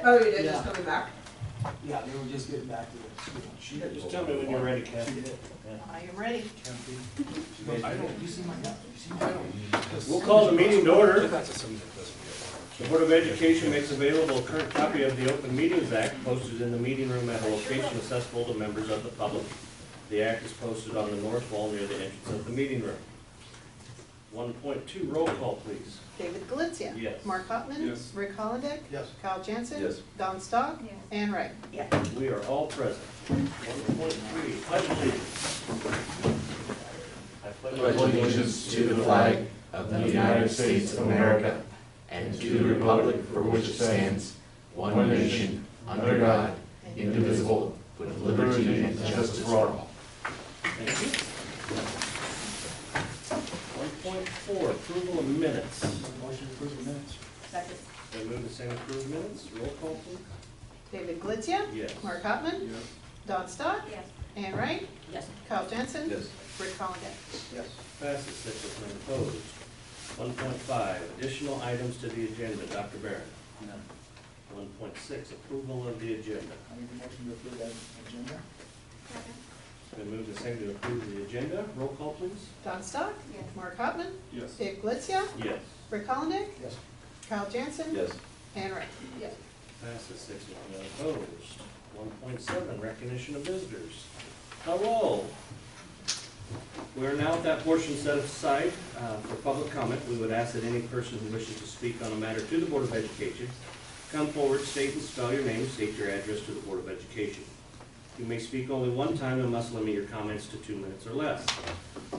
Oh, you did, Yeah. just coming back? Yeah, they were just getting back to the school. Just tell me when you're ready, Kathy. I am ready. You see my guy? You see my guy? We'll call the meeting to order. The Board of Education makes available a current copy of the Open Meetings Act posted in the meeting room at a location accessible to members of the public. The act is posted on the north wall near the entrance of the meeting room. 1.2, roll call, please. David Galizia. Yes. Mark Hopman. Yes. Rick Hollenbeck. Yes. Kyle Jansen. Yes. Don Staub. Yes. Anne Wright. We are all present. 1.3, pledge allegiance. I pledge allegiance to the flag of the United States of America and to the republic for which it stands, one nation, under God, indivisible, with liberty and justice for all. Thank you. 1.4, approval of minutes. Motion to approve the minutes. Second. They move the same approved minutes. Roll call, please. David Galizia. Yes. Mark Hopman. Yes. Don Staub. Yes. Anne Wright. Yes. Kyle Jansen. Yes. Rick Hollenbeck. Yes. Passes 6 with none opposed. 1.5, additional items to the agenda. Dr. Barron. None. 1.6, approval of the agenda. I make a motion to approve that agenda. It's been moved and seconded to approve the agenda. Roll call, please. Don Staub. Yes. Mark Hopman. Yes. Dave Galizia. Yes. Rick Hollenbeck. Yes. Kyle Jansen. Yes. Anne Wright. Yes. Passes 6 with none opposed. 1.7, recognition of visitors. Hello. We are now at that portion set aside for public comment. We would ask that any person who wishes to speak on a matter to the Board of Education come forward, state and spell your name, state your address to the Board of Education. You may speak only one time and must limit your comments to 2 minutes or less.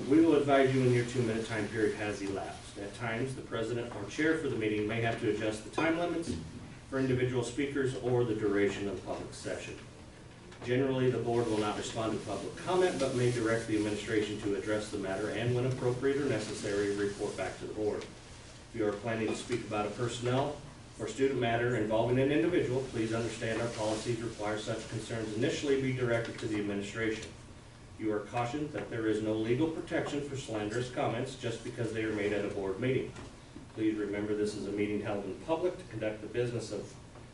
We will advise you when your 2-minute time period has elapsed. At times, the president or chair for the meeting may have to adjust the time limits for individual speakers or the duration of the public session. Generally, the board will not respond to public comment, but may direct the administration to address the matter and, when appropriate or necessary, report back to the board. If you are planning to speak about a personnel or student matter involving an individual, please understand our policies require such concerns initially be directed to the administration. You are cautioned that there is no legal protection for slanderous comments just because they are made at a board meeting. Please remember this is a meeting held in public to conduct the business of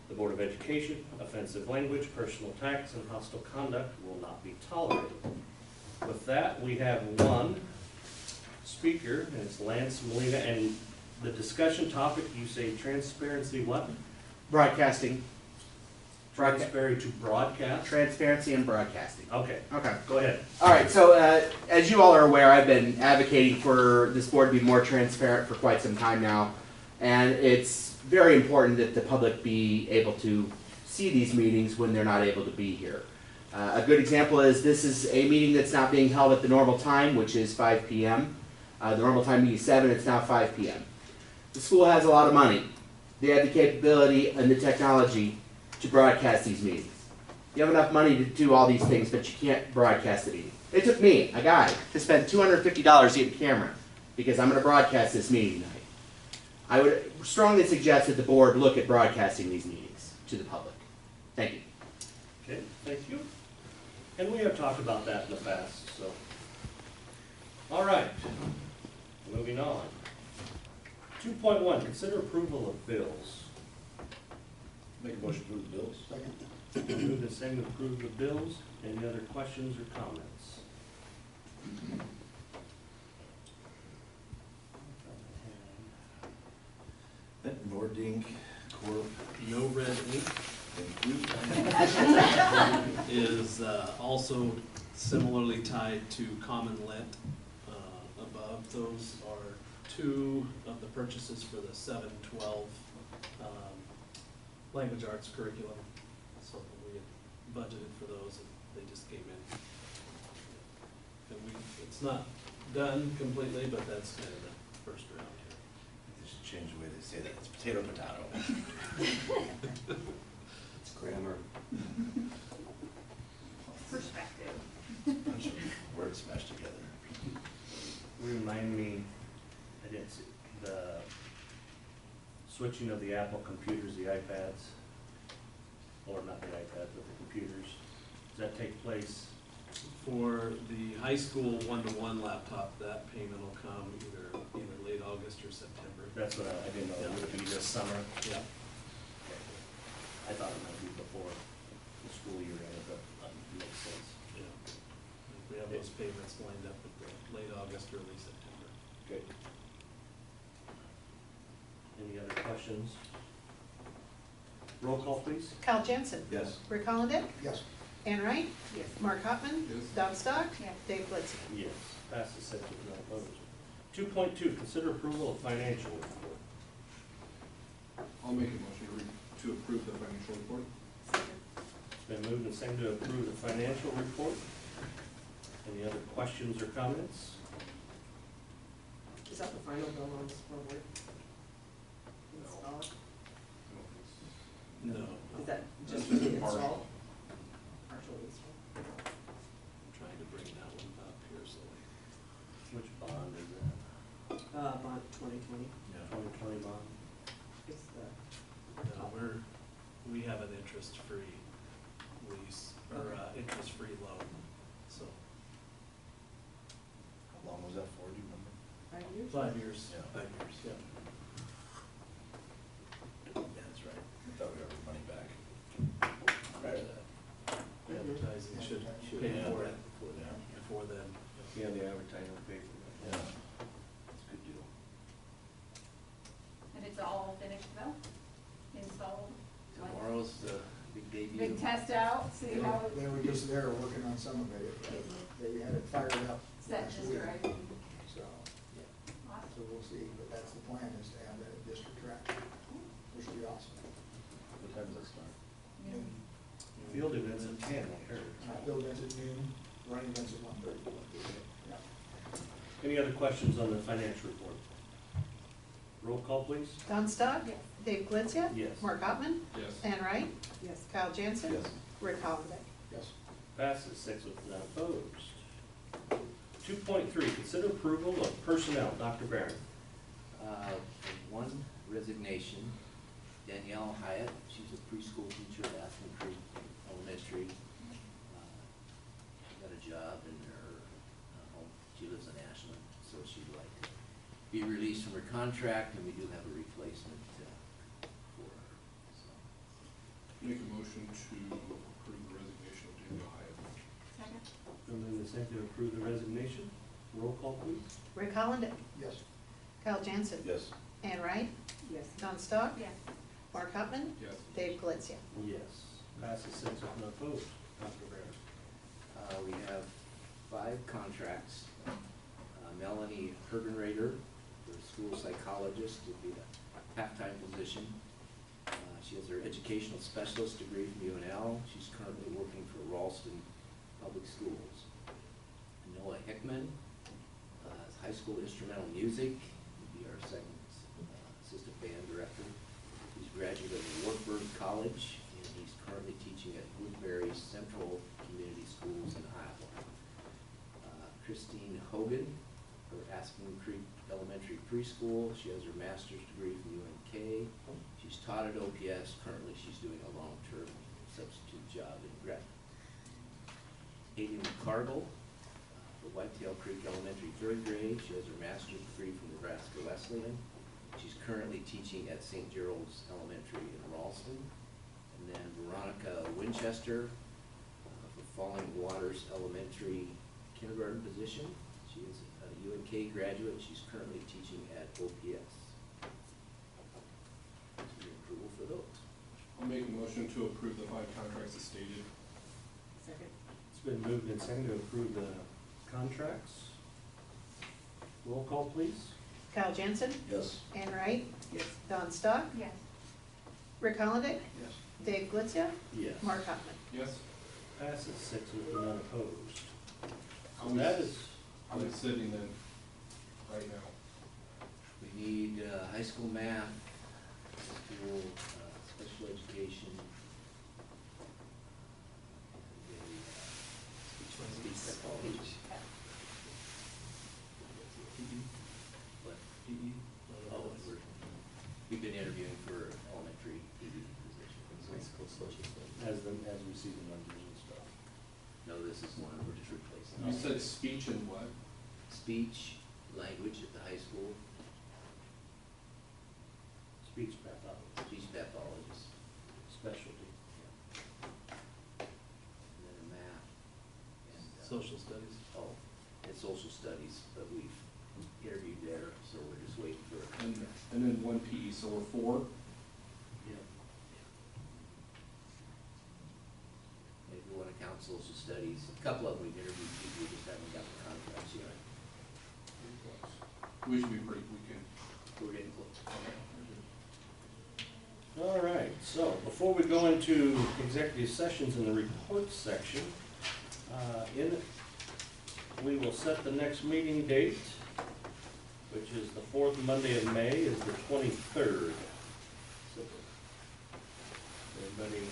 the Board of Education. Offensive language, personal attacks, and hostile conduct will not be tolerated. With that, we have one speaker, and it's Lance Molina, and the discussion topic, you say transparency what? Broadcasting. Transparency to broadcast? Transparency and broadcasting. Okay, Okay. go ahead. All right, so as you all are aware, I've been advocating for this board to be more transparent for quite some time now. And it's very important that the public be able to see these meetings when they're not able to be here. A good example is this is a meeting that's not being held at the normal time, which is 5 p.m. The normal time being 7, it's now 5 p.m. The school has a lot of money. They have the capability and the technology to broadcast these meetings. You have enough money to do all these things, but you can't broadcast the meeting. It took me, a guy, to spend $250 to get a camera because I'm going to broadcast this meeting tonight. I would strongly suggest that the board look at broadcasting these meetings to the public. Thank you. Okay, thank you. And we have talked about that in the past, so. All right, moving on. 2.1, consider approval of bills. Make a motion to approve the bills. Second. Move the same to approve the bills. Any other questions or comments? Nordink Corp. No Red Ink Thank you. is also similarly tied to Common Lit. Above those are 2 of the purchases for the 7-12 language arts curriculum. So we had budgeted for those and they just came in. And it's not done completely, but that's kind of the first round here. They should change the way they say that. It's potato, potato. It's grammar. Perspective. Bunch of words smashed together. Remind me, I didn't see, the switching of the Apple computers, the iPads, or not the iPads, but the computers. Does that take place? For the high school 1-to-1 laptop, that payment will come either late August or September. That's what I didn't know. Would it be this summer? Yeah. I thought it might be before the school year ended, but makes sense. Yeah. We have those payments lined up at the late August, early September. Good. Any other questions? Roll call, please. Kyle Jansen. Yes. Rick Hollendick. Yes. Ann Wright. Yes. Mark Hopman. Yes. Don Stock. Yes. Dave Blitzen. Yes. Passes 6 with no opposed. 2.2, consider approval of financial report. I'll make a motion to approve the financial report. It's been moved and seconded to approve the financial report. Any other questions or comments? Is that the final bill on this scoreboard? Installed? No. Is that just That's just the partial. install? Partial install? I'm trying to bring that one up here, so. Which bond is that? Bond 2020. 2020 bond? It's the, No, we have an interest-free lease, or, interest-free loan, so. How long was that for, do you remember? 5 years? 5 years. Yeah. 5 years, yeah. Yeah, that's right. I thought we got our money back. Prior to that. Advertising should pay for it before then. Yeah, the advertising will pay for that. Yeah. That's a good deal. And it's all finished though? Installed? Tomorrow's the big debut. Big test out, see how They were just there working on some of it. They had it fired up set last just week. right. So, Awesome. so we'll see, but that's the plan, is to have that at district track, which would be awesome. What time does that start? Noon. Field events at 10, I heard. Field events at noon, running events at 1:30. Yeah. Any other questions on the financial report? Roll call, please. Don Stock. Yes. Dave Blitzen. Yes. Mark Hopman. Yes. Ann Wright. Yes. Kyle Jansen. Yes. Rick Hollendick. Yes. Passes 6 with none opposed. 2.3, consider approval of personnel. Dr. Barron. One resignation, Danielle Hyatt, she's a preschool teacher at Aspen Creek Elementary. She got a job in her home, she lives in Ashland, so she'd like to be released from her contract, and we do have a replacement for her, so. Make a motion to approve the resignation of Daniel Hyatt. Second? Been moved and seconded to approve the resignation. Roll call, please. Rick Hollendick. Yes. Kyle Jansen. Yes. Ann Wright. Yes. Don Stock. Yes. Mark Hopman. Yes. Dave Blitzen. Yes. Passes 6 with none opposed. Dr. Barron. We have 5 contracts. Melanie Hergenrader, for school psychologist, would be a half-time position. She has her educational specialist degree from UNL. She's currently working for Ralston Public Schools. Noah Hickman, high school instrumental music, would be our second assistant band director. He's a graduate of Wartburg College, and he's currently teaching at Woodbury Central Community Schools in Iowa. Christine Hogan, for Aspen Creek Elementary Preschool. She has her master's degree from UNK. She's taught at OPS. Currently, she's doing a long-term substitute job in Gretna. Amy McCarville, for Whitetail Creek Elementary third grade. She has her master's degree from Nebraska Wesleyan. She's currently teaching at St. Gerald's Elementary in Ralston. And then Veronica Winchester, for Falling Waters Elementary kindergarten position. She is a UNK graduate. She's currently teaching at OPS. Need approval for those. I'll make a motion to approve the 5 contracts as stated. Second? It's been moved and seconded to approve the contracts. Roll call, please. Kyle Jansen. Yes. Ann Wright. Yes. Don Stock. Yes. Rick Hollendick. Yes. Dave Blitzen. Yes. Mark Hopman. Yes. Passes 6 with none opposed. How So we- that is, How we sitting then, right now? We need high school math, high school special education, and speech pathology. But all of them, we've been interviewing for elementary ED positions. as we see the numbers and stuff. No, this is one we're just replacing. You said speech and what? Speech, language at the high school, Speech pathology. speech pathologist. specialty. And then a math. And, Social studies. Oh, and social studies, but we've interviewed there, so we're just waiting for. And then one PE, so we're 4. Yeah. If you wanna count social studies, a couple of them we've interviewed, people, we just haven't got the contracts yet. We should be pretty, we can. We're getting close. All right, so before we go into executive sessions in the reports section, we will set the next meeting date, which is the 4th Monday of May, is the 23rd. So, everybody,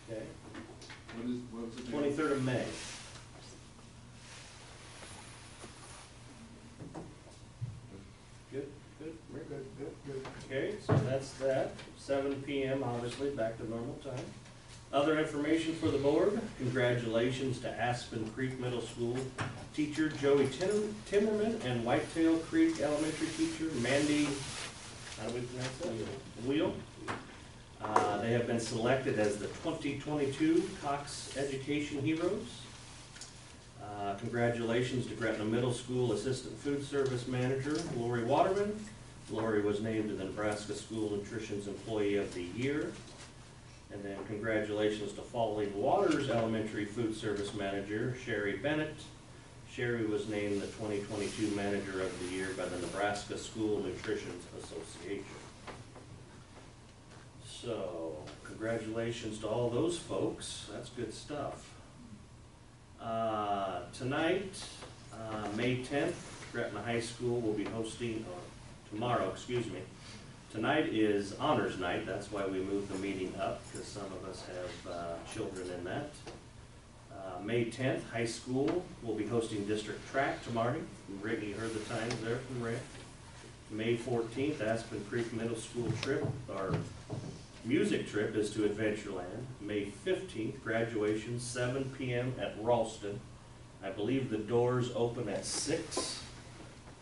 okay, What was it? 23rd of May. Good, good. We're good, good, good. Okay, so that's that, 7 PM, obviously, back to normal time. Other information for the board, congratulations to Aspen Creek Middle School teacher Joey Timmerman and Whitetail Creek Elementary teacher Mandy, how do we pronounce that? Wheel. They have been selected as the 2022 Cox Education Heroes. Congratulations to Gretna Middle School Assistant Food Service Manager Lori Waterman. Lori was named the Nebraska School Nutrition's Employee of the Year. And then congratulations to Falling Waters Elementary Food Service Manager Sherry Bennett. Sherry was named the 2022 Manager of the Year by the Nebraska School Nutrition Association. So, congratulations to all those folks, that's good stuff. Tonight, May 10th, Gretna High School will be hosting, or tomorrow, excuse me. Tonight is Honors Night, that's why we moved the meeting up, because some of us have children in that. May 10th, high school will be hosting district track tomorrow. Rick, you heard the times there from Rick. May 14th, Aspen Creek Middle School trip, our music trip is to Adventureland. May 15th, graduation, 7 PM at Ralston. I believe the doors open at 6.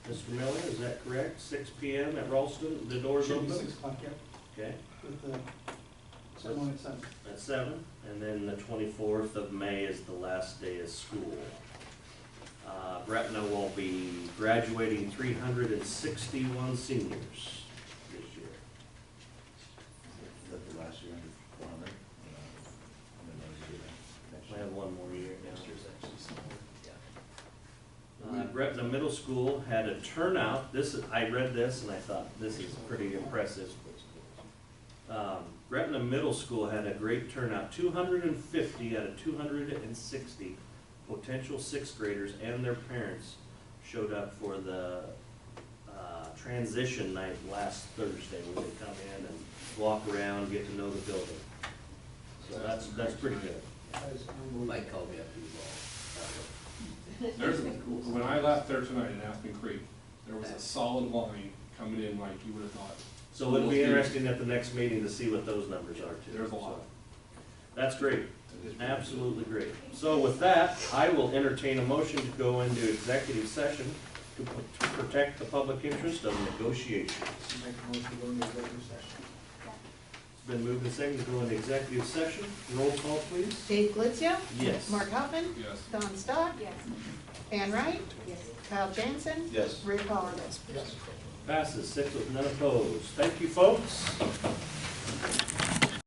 Mr. Miller, is that correct? 6 PM at Ralston, the doors Should be open? 6 o'clock, yeah, Okay, with the ceremony at 7. at 7, and then the 24th of May is the last day of school. Gretna will be graduating 361 seniors this year. Is that the last year under 400? We have one more year now. Next year's actually smaller. Gretna Middle School had a turnout, I read this and I thought, this is pretty impressive. Gretna Middle School had a great turnout, 250 out of 260 potential 6th graders and their parents showed up for the transition night last Thursday, where they come in and walk around, get to know the building. So that's pretty good. That is unbelievable. Mike called me up to When I left there tonight in Aspen Creek, there was a solid line coming in like you would have thought. So it'll be interesting at the next meeting to see what those numbers are too. There's a lot. So, that's great, absolutely great. So with that, I will entertain a motion to go into executive session to protect the public interest of negotiations. Make a motion to go into executive session. It's been moved and seconded to go into executive session. Roll call, please. Dave Glitzia. Yes. Mark Hoffman. Yes. Don Stock. Yes. Ann Wright. Yes. Kyle Jansen. Yes. Rick Holiday. Yes. Passes 6 with none opposed. Thank you, folks.